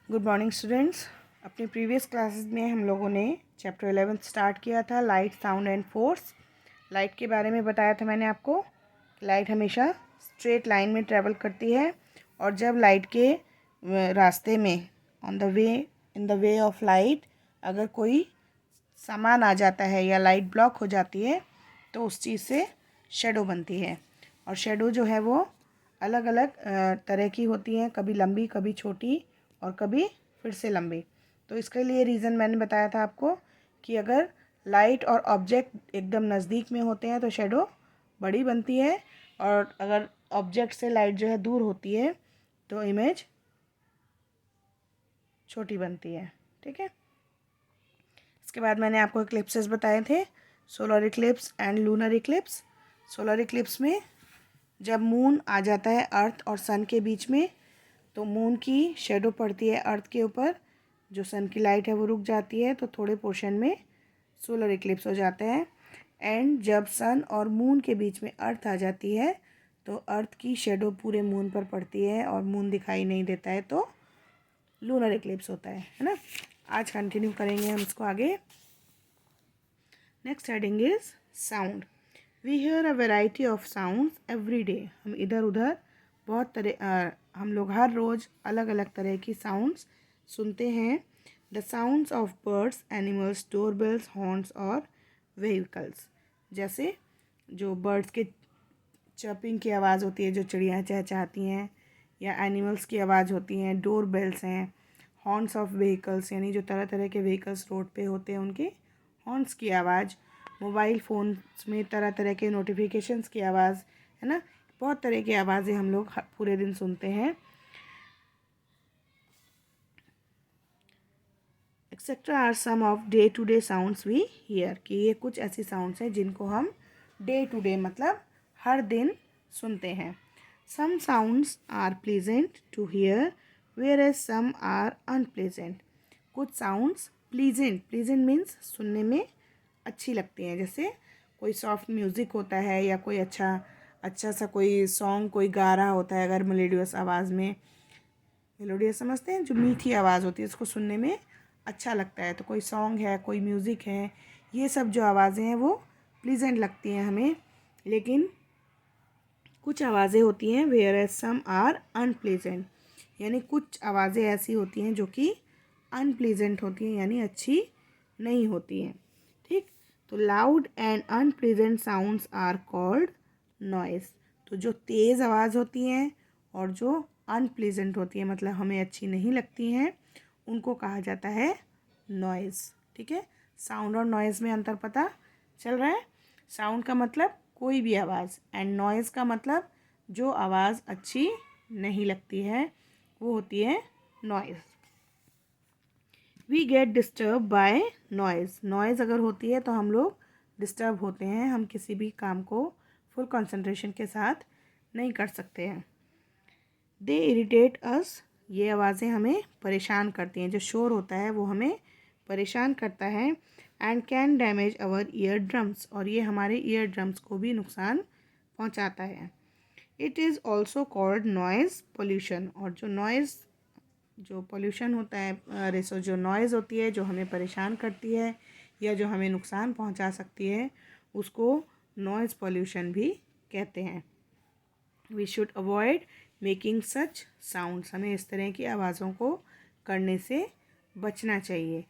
Good morning students. अपनी previous classes में हम लोगों ने चैप्टर 11 स्टार्ट किया था, light, sound and force. Light के बारे में बताया था मैंने आपको। लाइट हमेशा स्ट्रेट लाइन में ट्रेवल करती है, और जब लाइट के रास्ते में in the way of light अगर कोई सामान आ जाता है या लाइट ब्लॉक हो जाती है तो उस चीज़ से शेडो बनती है। और शेडो जो है वो अलग अलग तरह की होती हैं, कभी लंबी, कभी छोटी और कभी फिर से लंबी। तो इसके लिए रीज़न मैंने बताया था आपको कि अगर लाइट और ऑब्जेक्ट एकदम नज़दीक में होते हैं तो शेडो बड़ी बनती है, और अगर ऑब्जेक्ट से लाइट जो है दूर होती है तो इमेज छोटी बनती है। ठीक है। इसके बाद मैंने आपको इक्लिप्सेस बताए थे, solar Eclipse and lunar Eclipse. Solar Eclipse में जब मून आ जाता है अर्थ और सन के बीच में तो मून की शेडो पड़ती है अर्थ के ऊपर, जो सन की लाइट है वो रुक जाती है, तो थोड़े पोर्शन में सोलर इक्लिप्स हो जाता है। एंड जब सन और मून के बीच में अर्थ आ जाती है तो अर्थ की शेडो पूरे मून पर पड़ती है और मून दिखाई नहीं देता है, तो लूनर इक्लिप्स होता है ना। आज कंटिन्यू करेंगे हम इसको आगे। Next heading is sound. We hear a variety of sounds every day. हम इधर उधर बहुत तरह हम लोग हर रोज़ अलग अलग तरह की साउंड्स सुनते हैं। The sounds of birds, animals, doorbells, horns और व्हीकल्स। जैसे जो बर्ड्स के चर्पिंग की आवाज़ होती है, जो चिड़िया चहचहाती हैं, या एनिमल्स की आवाज़ होती हैं, डोर बेल्स हैं, हॉर्न्स ऑफ व्हीकल्स यानी जो तरह तरह के व्हीकल्स रोड पे होते हैं उनके हॉर्न्स की आवाज़, मोबाइल फ़ोन्स में तरह तरह के नोटिफिकेशंस की आवाज़, है ना। बहुत तरह की आवाज़ें हम लोग पूरे दिन सुनते हैं। Etcetera are some of day to day sounds we hear, कि ये कुछ ऐसी साउंड्स हैं जिनको हम डे टू डे मतलब हर दिन सुनते हैं। Some sounds are pleasant to hear whereas some are unpleasant. कुछ साउंड्स प्लीजेंट मीन्स सुनने में अच्छी लगती हैं, जैसे कोई सॉफ्ट म्यूज़िक होता है या कोई अच्छा सा कोई सॉन्ग कोई गा रहा होता है, अगर मेलोडियस आवाज़ में, मेलोडियस समझते हैं, जो मीठी आवाज़ होती है उसको सुनने में अच्छा लगता है, तो कोई सॉन्ग है, कोई म्यूज़िक है, ये सब जो आवाज़ें हैं वो प्लीजेंट लगती हैं हमें। लेकिन कुछ आवाज़ें होती हैं whereas some are unpleasant, यानी कुछ आवाज़ें ऐसी होती हैं जो कि अनप्लीजेंट होती हैं, यानी अच्छी नहीं होती हैं। ठीक। तो loud and unpleasant sounds are called noise. तो जो तेज़ आवाज़ होती हैं और जो अनप्लीजेंट होती हैं मतलब हमें अच्छी नहीं लगती हैं, उनको कहा जाता है नॉइज़। ठीक है। साउंड और नॉइज़ में अंतर पता चल रहा है। साउंड का मतलब कोई भी आवाज़, एंड नॉइज़ का मतलब जो आवाज़ अच्छी नहीं लगती है वो होती है noise. We get disturb by noise. Noise अगर होती है तो हम लोग डिस्टर्ब होते हैं, हम किसी भी काम को फुल कंसंट्रेशन के साथ नहीं कर सकते हैं। दे इरिटेट अस। ये आवाज़ें हमें परेशान करती हैं, जो शोर होता है वो हमें परेशान करता है। And can damage our ear drums, और ये हमारे ईयर ड्रम्स को भी नुकसान पहुंचाता है। It is also called noise pollution. और जो पोल्यूशन होता है, जो नॉइज़ होती है जो हमें परेशान करती है या जो हमें नुकसान पहुंचा सकती है, उसको नॉइज़ पोल्यूशन भी कहते हैं। We should avoid making such sounds. हमें इस तरह की आवाज़ों को करने से बचना चाहिए।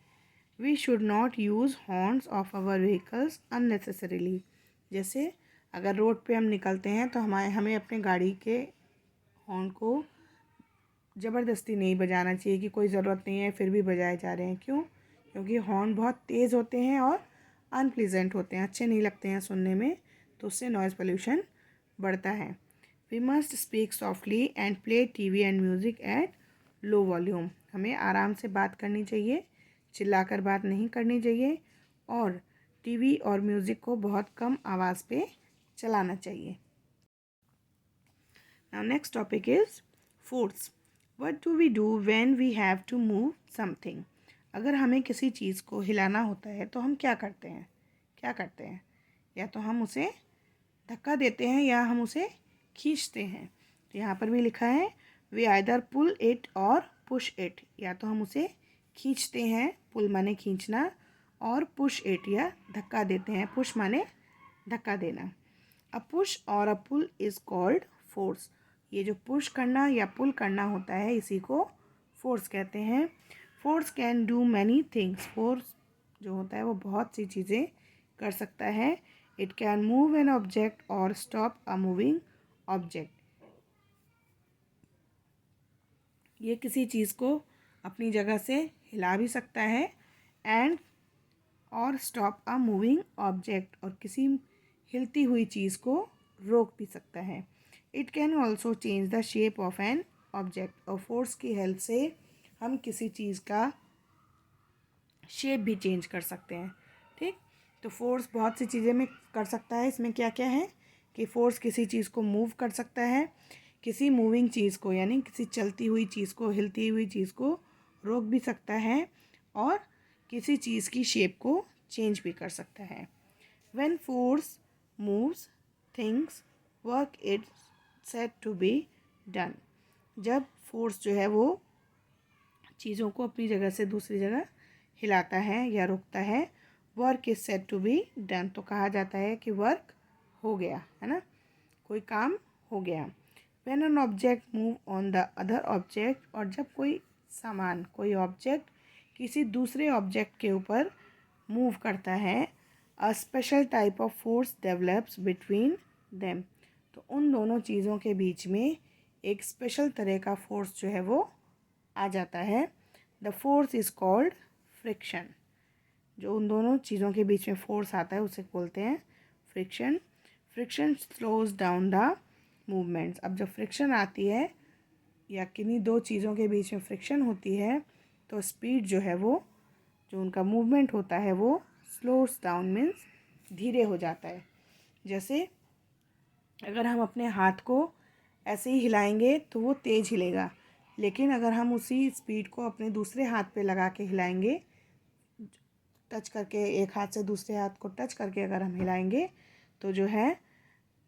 We should not use horns of our vehicles unnecessarily. जैसे अगर रोड पे हम निकलते हैं तो हमें अपने गाड़ी के हॉर्न को ज़बरदस्ती नहीं बजाना चाहिए कि कोई ज़रूरत नहीं है फिर भी बजाए जा रहे हैं। क्यों? क्योंकि हॉर्न बहुत तेज़ होते हैं और अनप्लीजेंट होते हैं, अच्छे नहीं लगते हैं सुनने में, तो उससे नॉइज़ पोल्यूशन बढ़ता है। We must speak softly and play TV and music at low volume. हमें आराम से बात करनी चाहिए, चिल्लाकर बात नहीं करनी चाहिए, और टीवी और म्यूज़िक को बहुत कम आवाज़ पे चलाना चाहिए। Now next topic is force. What do we do when we have to move something. अगर हमें किसी चीज़ को हिलाना होता है तो हम क्या करते हैं? या तो हम उसे धक्का देते हैं या हम उसे खींचते हैं। तो यहाँ पर भी लिखा है वी आइदर पुल इट और पुश इट, या तो हम उसे खींचते हैं, पुल माने खींचना, और पुश इट या धक्का देते हैं, पुश माने धक्का देना। अ पुश और अ पुल इज़ कॉल्ड फोर्स। ये जो पुश करना या पुल करना होता है इसी को फोर्स कहते हैं। Force can do many things. Force जो होता है वो बहुत सी चीज़ें कर सकता है। It can move an object और स्टॉप अ मूविंग ऑब्जेक्ट। ये किसी चीज़ को अपनी जगह से हिला भी सकता है, एंड और स्टॉप अ मूविंग ऑब्जेक्ट, और किसी हिलती हुई चीज़ को रोक भी सकता है। It can also change the shape of an object. और फोर्स की हेल्प से हम किसी चीज़ का शेप भी चेंज कर सकते हैं। ठीक, तो फोर्स बहुत सी चीज़ें में कर सकता है। इसमें क्या क्या है कि फोर्स किसी चीज़ को मूव कर सकता है, किसी मूविंग चीज़ को यानी किसी चलती हुई चीज़ को, हिलती हुई चीज़ को रोक भी सकता है, और किसी चीज़ की शेप को चेंज भी कर सकता है। When force moves things work it said to be done. जब फोर्स जो है वो चीज़ों को अपनी जगह से दूसरी जगह हिलाता है या रोकता है, work is said to be done, तो कहा जाता है कि वर्क हो गया, है ना, कोई काम हो गया। When an object move on the other object, और जब कोई सामान, कोई ऑब्जेक्ट किसी दूसरे ऑब्जेक्ट के ऊपर मूव करता है, a special type of force develops between them, तो उन दोनों चीज़ों के बीच में एक स्पेशल तरह का फोर्स जो है वो आ जाता है। The force is called friction. जो उन दोनों चीज़ों के बीच में फोर्स आता है उसे बोलते हैं friction. Friction slows down the movements. अब जब फ्रिक्शन आती है या किन्हीं दो चीज़ों के बीच में फ्रिक्शन होती है, तो स्पीड जो है वो, जो उनका मूवमेंट होता है वो स्लोज डाउन मीन्स धीरे हो जाता है। जैसे अगर हम अपने हाथ को ऐसे ही हिलाएंगे तो वो तेज़ हिलेगा, लेकिन अगर हम उसी स्पीड को अपने दूसरे हाथ पे लगा के हिलाएंगे, टच करके, एक हाथ से दूसरे हाथ को टच करके अगर हम हिलाएंगे, तो जो है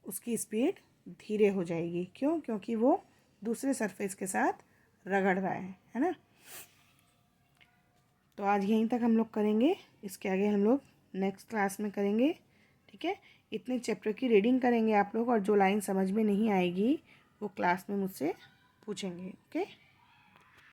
उसकी स्पीड धीरे हो जाएगी। क्यों? क्योंकि वो दूसरे सरफेस के साथ रगड़ रहा है ना। तो आज यहीं तक हम लोग करेंगे, इसके आगे हम लोग नेक्स्ट क्लास में करेंगे। ठीक है, इतने चैप्टर की रीडिंग करेंगे आप लोग, और जो लाइन समझ में नहीं आएगी वो क्लास में मुझसे पूछेंगे। ओके।